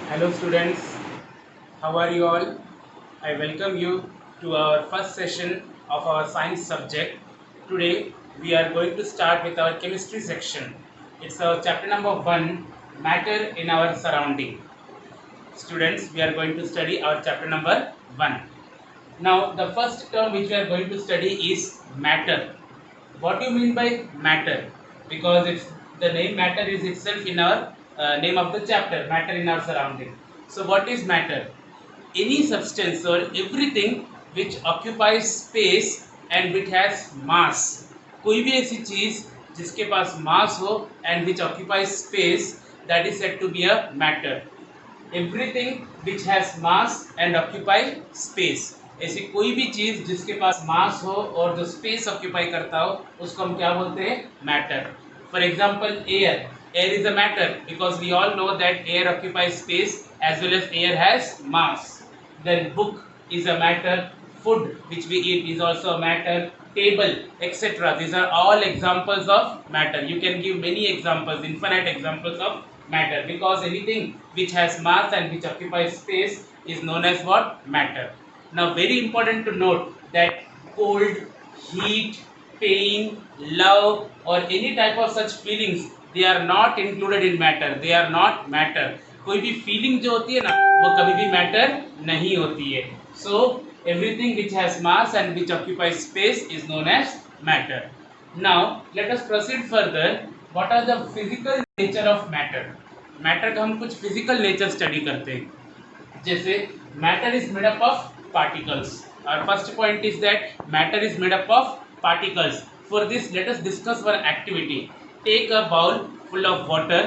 Hello students, how are you all? I welcome you to our first session of our science subject. Today we are going to start with our chemistry section. It's our chapter number 1, matter in our surrounding. Students, we are going to study our chapter number 1. Now the first term which we are going to study is matter. What do you mean by matter? Because it's the name matter is itself in our name of the chapter, matter in our surrounding. So what is matter? Any substance or everything which occupies space and which has mass. कोई भी ऐसी चीज जिसके पास मास हो and which occupies space, that is said to be a matter. Everything which has mass and occupy space. ऐसी कोई भी चीज जिसके पास मास हो और जो स्पेस ऑक्यूपाई करता हो उसको हम क्या बोलते हैं? Matter. For example air is a matter because we all know that air occupy space as well as air has mass. Then book is a matter, food which we eat is also a matter, table, etc. These are all examples of matter. You can give many examples, infinite examples of matter, because anything which has mass and which occupies space is known as what? Matter. Now very important to note that cold, heat, pain, love or any type of such feelings, they are not included in matter. They are not matter. कोई भी feeling जो होती है ना वो कभी भी matter नहीं होती है. So everything which has mass and which occupies space is known as matter. Now let us proceed further. What are the physical nature of matter? Matter का हम कुछ फिजिकल नेचर स्टडी करते हैं. जैसे matter is made up of particles. Our first point is that matter is made up of particles. For this, let us discuss one activity. Take a bowl full of water.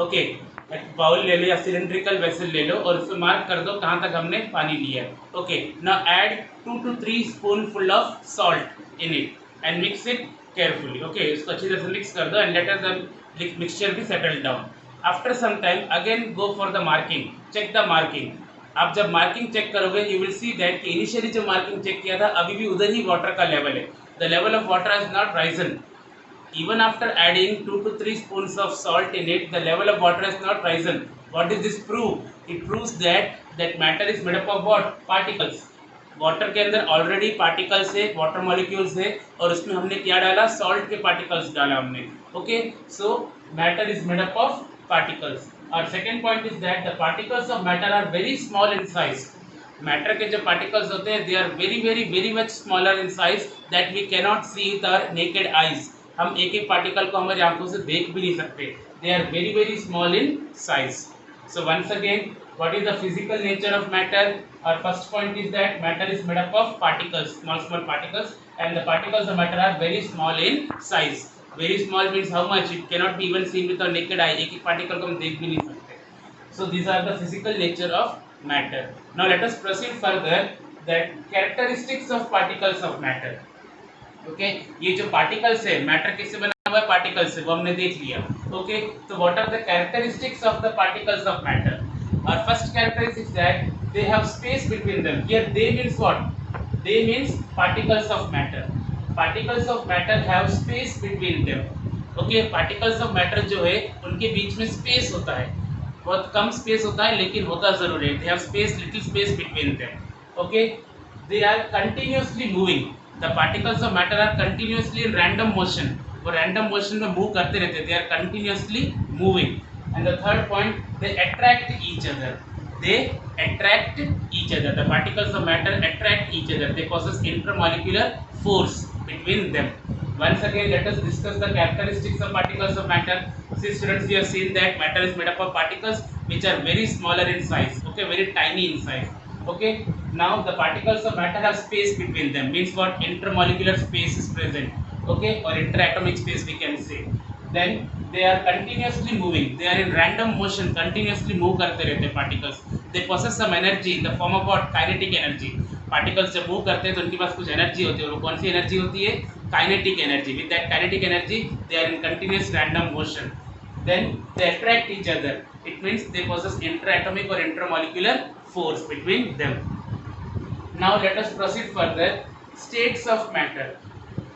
Okay, एक bowl ले लो या cylindrical vessel ले लो और उसमें mark कर दो कहाँ तक हमने पानी लिया है. Okay, now add 2 to 3 spoonful of salt in it and mix it carefully. Okay, इसको अच्छी तरह से मिक्स कर दो and let the mixture be settle down. After some time again go for the marking. Check the marking. आप जब marking check करोगे you will see that कि इनिशियली जो मार्किंग चेक किया था अभी भी उधर ही वाटर का लेवल है. The level of water has not Ryzen. Even after adding 2 to 3 spoons of salt in it, the level of water has not risen. What does this prove? It proves that matter is made up of what? Particles. Water के अंदर already particles है, water molecules है और उसमें हमने क्या डाला? Salt के पार्टिकल्स डाला हमने. Okay, so matter is made up of particles. और second point is that the particles of matter are very small in size. Matter के जो पार्टिकल्स होते हैं they are very very very much smaller in size that we cannot see with our naked eyes. हम एक एक particle को हमारी आंखों से देख भी नहीं सकते. They are very very small in size. So once again, what is the physical nature of matter? Our first point is that matter is made up of particles, small particles, and the particles of matter are very small in size. Very small means how much? It cannot be even seen with our naked eye. एक एक particle को हम देख भी नहीं सकते. So these are the physical nature of matter. Now let us proceed further. That characteristics of particles of matter. Okay, ये जो particles है, matter किससे बना हुआ है? particles से, वो हमने देख लिया. Okay, so what are the characteristics of the particles of matter? Our first characteristic is that they have space between them. Here they means what? They means particles of matter. Particles of matter have space between them. Okay, particles of matter जो है उनके बीच में space होता है. बहुत कम space होता है लेकिन होता जरूर है. They have space, little space between them. Okay, they are continuously moving. The particles of matter are continuously in random motion. वो random motion में move करते रहते हैं. They are continuously moving. And the third point, they attract each other. They attract each other. The particles of matter attract each other. They possess intermolecular force between them. Once again, let us discuss the characteristics of particles of matter. See students, we have seen that matter is made up of particles which are very smaller in size. Okay, very tiny in size. Okay, now the particles of matter have space between them. Means what? Intermolecular space is present. Okay, or interatomic space we can say. Then they are continuously moving. They are in random motion, continuously move करते रहते हैं particles. They possess some energy in the form of what? Kinetic energy. Particles जब move करते हैं तो उनके पास कुछ energy होती है और वो कौन सी energy होती है? Kinetic energy. With that kinetic energy, they are in continuous random motion. Then they attract each other. It means they possess interatomic or intermolecular force between them. Now let us proceed further. States of matter.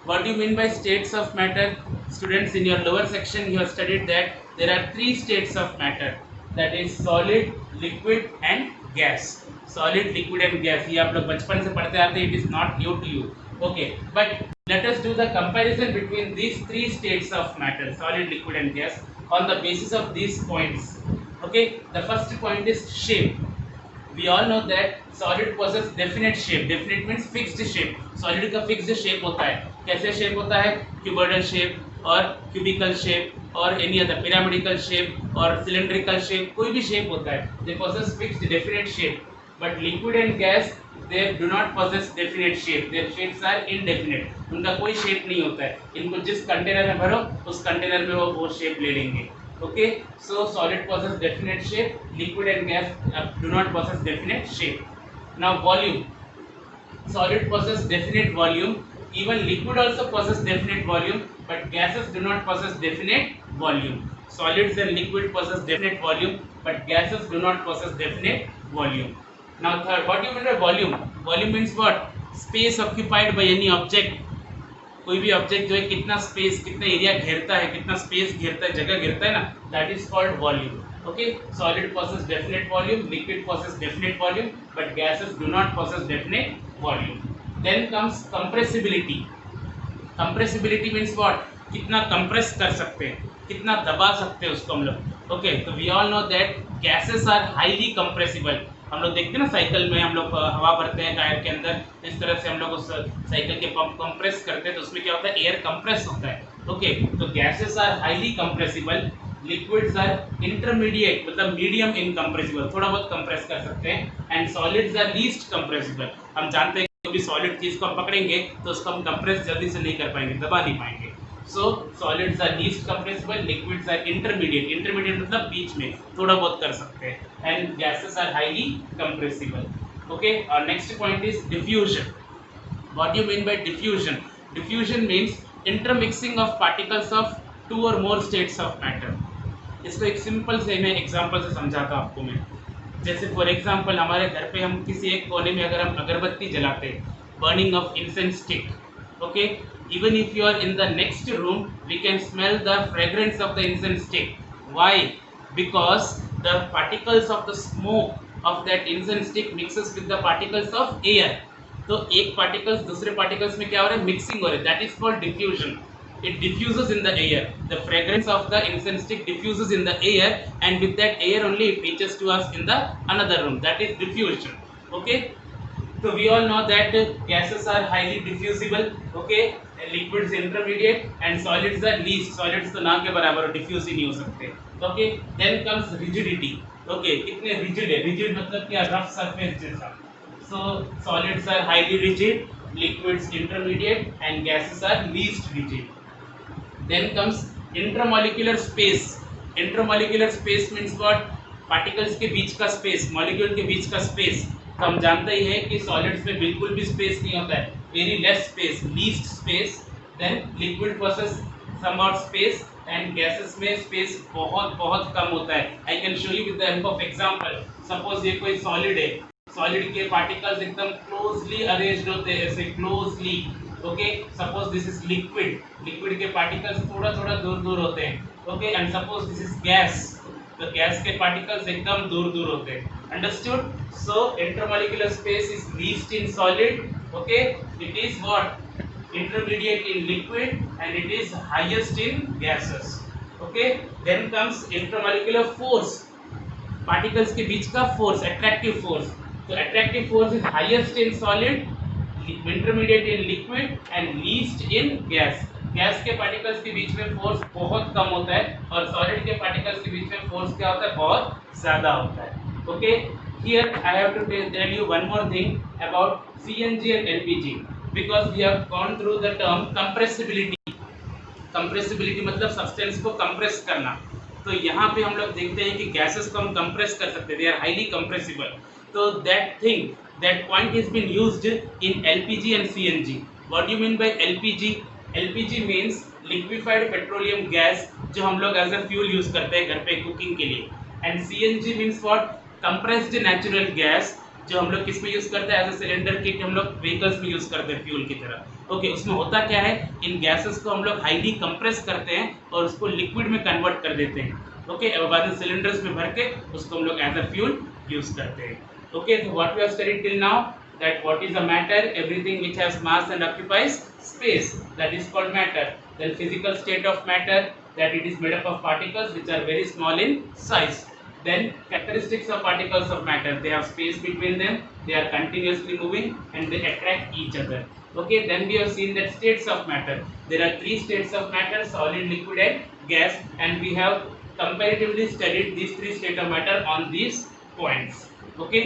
What do you mean by states of matter? Students, in your lower section you have studied that there are 3 states of matter. That is solid, liquid and gas. Solid, liquid and gas, ये आप लोग बचपन से पढ़ते आते हैं, it is not new to you. Okay, but let us do the comparison between these three states of matter, solid, liquid and gas, on the basis of these points. Okay, the first point is shape. We all know that solid possess definite shape. Definite means fixed shape. Solid का fixed shape होता है। कैसे shape होता है? Cuboidal shape और cubical shape और any other pyramidal shape और cylindrical shape, कोई भी shape होता है। They possess fixed definite shape. But liquid and gas, they do not possess definite shape. Their shapes are indefinite. उनका कोई shape नहीं होता है। इनको जिस कंटेनर में भरो उस कंटेनर में वो shape ले लेंगे। Okay, so solid possess definite shape, liquid and gas do not possess definite shape. Now volume, solid possess definite volume, even liquid also possess definite volume, but gases do not possess definite volume. Solids and liquid possess definite volume, but gases do not possess definite volume. Now third, what do you mean by volume? Volume means what? Space occupied by any object. कोई भी object जो है कितना space, कितना area घेरता है, कितना space घेरता है, जगह घेरता है ना, that is called volume. Okay, solid possess definite volume, liquid possess definite volume, but gases do not possess definite volume. Then comes compressibility. Compressibility means what? कितना कंप्रेस कर सकते हैं, कितना दबा सकते हैं उसको हम लोग। ओके, तो we all know that gases are highly compressible. हम लोग देखते हैं ना साइकिल में हम लोग हवा भरते हैं टायर के अंदर, इस तरह से हम लोग उस साइकिल के पंप कंप्रेस करते हैं तो उसमें क्या होता है? एयर कंप्रेस होता है। ओके, तो gases are highly compressible, liquids are intermediate मतलब मीडियम इनकम्प्रेसिबल, थोड़ा बहुत कंप्रेस कर सकते हैं, and solids are least compressible. हम जानते हैं कि कोई सॉलिड चीज को हम पकड़ेंगे तो उसको हम कंप्रेस जल्दी से नहीं कर पाएंगे, दबा नहीं पाएंगे। So solids are least compressible, liquids are intermediate. Intermediate मतलब बीच में थोड़ा बहुत कर सकते हैं, and gases are highly compressible. Okay, our next point is diffusion. What do you mean by diffusion? Diffusion means intermixing of particles of two or more states of matter. इसको एक simple से मैं एग्जांपल से समझाता हूँ आपको मैं। जैसे फॉर एग्जांपल हमारे घर पे हम किसी एक कोने में अगर हम अगरबत्ती जलाते हैं, burning of incense stick. Okay, even if you are in the next room, we can smell the fragrance of the incense stick. Why? Because the particles of the smoke of that incense stick mixes with the particles of air. तो एक particles दूसरे particles में क्या हो रहा है? Mixing हो रहा है. That is called diffusion. It diffuses in the air. The fragrance of the incense stick diffuses in the air, and with that air only it reaches to us in the another room. That is diffusion. Okay. So we all know that gases are highly diffusible, okay, liquids intermediate and solids are least. Solids तो ना के बराबर diffuse ही नहीं हो सकते, okay. Then comes rigidity, okay, कितने rigid है? Rigid मतलब क्या? Rough surface जैसा। So solids are highly rigid, liquids intermediate and gases are least rigid. Then comes intermolecular space. Intermolecular space means what? Particles के बीच का space, molecule के बीच का space। तो हम जानते ही है कि सॉलिड्स में बिल्कुल भी स्पेस नहीं होता है, very less space, least space. Then liquid possess somewhat space and gases में स्पेस बहुत बहुत कम होता है। I can show you with the help of example. Suppose ये कोई सॉलिड है, सॉलिड के पार्टिकल्स एकदम क्लोजली अरेंज्ड होते हैं, ऐसे closely. Okay, suppose this is liquid, liquid के पार्टिकल्स थोड़ा थोड़ा दूर दूर होते हैं। Okay, and suppose this is gas, तो गैस के पार्टिकल्स एकदम दूर दूर होते हैं। Understood? So intermolecular space is least in solid. Okay, it is what? Intermediate in liquid and it is highest in gases. Okay, then comes intermolecular force. Particles के बीच का force, attractive force. So attractive force is highest in solid, intermediate in liquid and least in gas. Gas के particles के बीच में force बहुत कम होता है और सॉलिड के पार्टिकल्स के बीच में फोर्स क्या होता है? बहुत ज्यादा होता है। Okay, here I have to tell you one more thing about CNG and LPG because we have gone through the term compressibility. Compressibility मतलब सब्सटेंस को कंप्रेस करना। तो यहाँ पे हम लोग देखते हैं कि गैसेस को हम कंप्रेस कर सकते हैं, they are highly compressible. तो that thing, that point is been used in LPG and CNG. What do you mean by LPG? LPG means liquefied petroleum gas जो हम लोग एज ए फ्यूल यूज करते हैं घर पे कुकिंग के लिए। And CNG means what? Compressed natural gas जो हम लोग किस में यूज करते हैं? एज ए सिलेंडर किट हम लोग व्हीकल्स में यूज करते हैं फ्यूल की तरह। ओके, उसमें होता क्या है? इन गैसेस को हम लोग हाईली कंप्रेस करते हैं और उसको लिक्विड में कन्वर्ट कर देते हैं। ओके, और बाद में सिलेंडर्स में भर के उसको हम लोग एज अ फ्यूल यूज करते हैं. Okay, so what we have studied till now, that what is a matter, everything which has mass and occupies space, that is called matter. Then physical state of matter, that it is made up of particles which are very small in size. Then characteristics of particles of matter, they have space between them, they are continuously moving and they attract each other. Okay, then we have seen that states of matter, there are three states of matter: solid, liquid and gas, and we have comparatively studied these three states of matter on these points. Okay.